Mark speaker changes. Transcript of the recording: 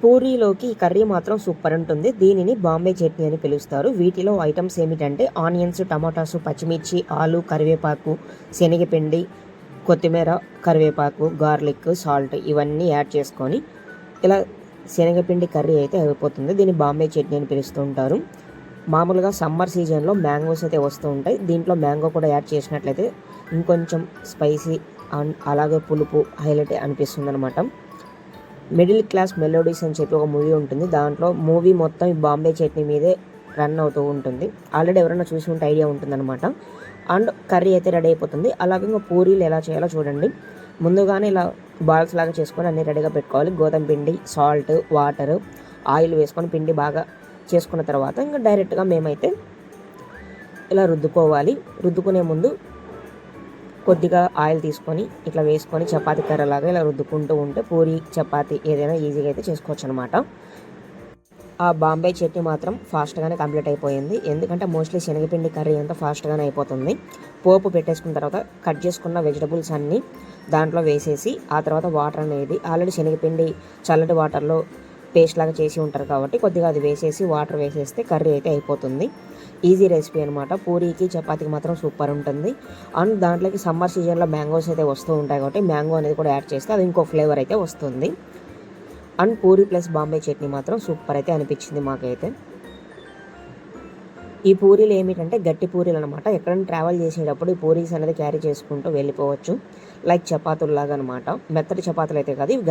Speaker 1: పూరీలోకి ఈ కర్రీ మాత్రం సూపర్ ఉంటుంది. దీనిని బాంబే చట్నీ అని పిలుస్తారు. వీటిలో ఐటమ్స్ ఏమిటంటే ఆనియన్స్, టమాటాసు, పచ్చిమిర్చి, ఆలు, కరివేపాకు, శనగపిండి, కొత్తిమీర, కరివేపాకు, గార్లిక్, సాల్ట్ ఇవన్నీ యాడ్ చేసుకొని ఇలా శనగపిండి కర్రీ అయితే అయిపోతుంది. దీన్ని బాంబే చట్నీ అని పిలుస్తూ ఉంటారు. మామూలుగా సమ్మర్ సీజన్లో మ్యాంగోస్ అయితే వస్తూ ఉంటాయి. దీంట్లో మ్యాంగో కూడా యాడ్ చేసినట్లయితే ఇంకొంచెం స్పైసీ అండ్ అలాగే పులుపు హైలైట్ అనిపిస్తుంది అనమాట. మిడిల్ క్లాస్ మెలోడీస్ అని చెప్పి ఒక మూవీ ఉంటుంది. దాంట్లో మూవీ మొత్తం ఈ బాంబే చట్నీ మీదే రన్ అవుతూ ఉంటుంది. ఆల్రెడీ ఎవరైనా చూసి ఉంటే ఐడియా ఉంటుందన్నమాట. అండ్ కర్రీ అయితే రెడీ అయిపోతుంది. అలాగే ఇంకా పూరీలు ఎలా చేయాలో చూడండి. ముందుగానే ఇలా బాల్స్ లాగా చేసుకొని అన్నీ రెడీగా పెట్టుకోవాలి. గోధుమ పిండి, సాల్ట్, వాటర్, ఆయిల్ వేసుకొని పిండి బాగా చేసుకున్న తర్వాత ఇంకా డైరెక్ట్గా మేమైతే ఇలా రుద్దుకోవాలి. రుద్దుకునే ముందు కొద్దిగా ఆయిల్ తీసుకొని ఇట్లా వేసుకొని చపాతీ కర్రలాగా ఇలా రుద్దుకుంటూ ఉంటే పూరి, చపాతీ ఏదైనా ఈజీగా అయితే చేసుకోవచ్చు అనమాట. ఆ బాంబే చట్నీ మాత్రం ఫాస్ట్గానే కంప్లీట్ అయిపోయింది. ఎందుకంటే మోస్ట్లీ శనగపిండి కర్రీ అంతా ఫాస్ట్గానే అయిపోతుంది. పోపు పెట్టేసుకున్న తర్వాత కట్ చేసుకున్న వెజిటబుల్స్ అన్నీ దాంట్లో వేసేసి ఆ తర్వాత వాటర్ అనేది ఆల్రెడీ శనగపిండి చల్లటి వాటర్లో పేస్ట్ లాగా చేసి ఉంటారు కాబట్టి కొద్దిగా అది వేసేసి వాటర్ వేసేస్తే కర్రీ అయితే అయిపోతుంది. ఈజీ రెసిపీ అనమాట. పూరీకి, చపాతీకి మాత్రం సూపర్ ఉంటుంది. అండ్ దాంట్లోకి సమ్మర్ సీజన్లో మ్యాంగోస్ అయితే వస్తూ ఉంటాయి కాబట్టి మ్యాంగో అనేది కూడా యాడ్ చేస్తే అది ఇంకో ఫ్లేవర్ అయితే వస్తుంది. అండ్ పూరీ ప్లస్ బాంబే చట్నీ మాత్రం సూపర్ అయితే అనిపించింది మాకైతే. ఈ పూరీలు ఏమిటంటే గట్టి పూరీలు అనమాట. ఎక్కడైనా ట్రావెల్ చేసేటప్పుడు ఈ పూరీస్ అనేది క్యారీ చేసుకుంటూ వెళ్ళిపోవచ్చు. లైక్ చపాతీలాగా అనమాట. మెత్తటి చపాతీలు అయితే కాదు, ఇవి